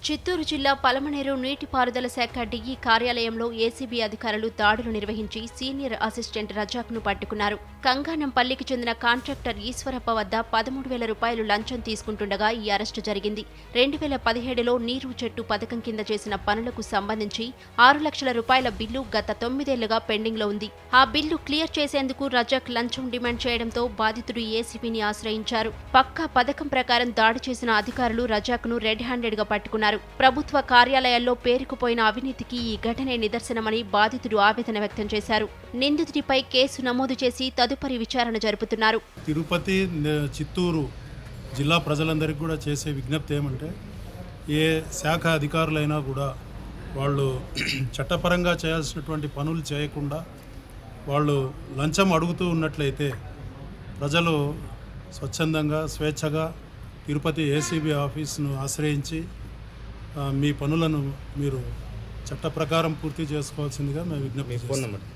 చిత్తూరు జిల్లా పలమనేరు నీటిపారుదల శాఖ డిఈ కార్యాలయంలో ఏసీబీ అధికారులు దాడులు నిర్వహించి సీనియర్ అసిస్టెంట్ రజాక్ను పట్టుకున్నారు. కంగానంపల్లికి చెందిన కాంట్రాక్టర్ ఈశ్వరప్ప వద్ద 13,000 రూపాయలు లంచం తీసుకుంటుండగా ఈ అరెస్టు జరిగింది. 2017లో నీరు చెట్టు పథకం కింద చేసిన పనులకు సంబంధించి 6 లక్షల రూపాయల బిల్లు గత 9 ఏళ్లుగా పెండింగ్లో ఉంది. ఆ బిల్లు క్లియర్ చేసేందుకు రజాక్ లంచం డిమాండ్ చేయడంతో బాధితుడు ఏసీబీని ఆశ్రయించారు. పక్కా పథకం ప్రకారం దాడి చేసిన అధికారులు రజాక్ను రెడ్ హ్యాండెడ్గా పట్టుకున్నారు. ప్రభుత్వ కార్యాలయాల్లో పేరుకుపోయిన అవినీతికి ఈ ఘటనే నిదర్శనమని బాధితుడు ఆవేదన వ్యక్తం చేశారు. నిందితుడిపై కేసు నమోదు చేసి తదుపరి విచారణ జరుపుతున్నారు. తిరుపతి, చిత్తూరు జిల్లా ప్రజలందరికీ కూడా చేసే విజ్ఞప్తి ఏమంటే, ఏ శాఖ అధికారులైనా కూడా వాళ్ళు చట్టపరంగా చేయాల్సినటువంటి పనులు చేయకుండా వాళ్ళు లంచం అడుగుతూ ఉన్నట్లయితే ప్రజలు స్వచ్ఛందంగా స్వేచ్ఛగా తిరుపతి ఏసీబీ ఆఫీసును ఆశ్రయించి మీ పనులను మీరు చట్ట ప్రకారం పూర్తి చేసుకోవాల్సిందిగా మేము విజ్ఞప్తి చేస్తున్నాం.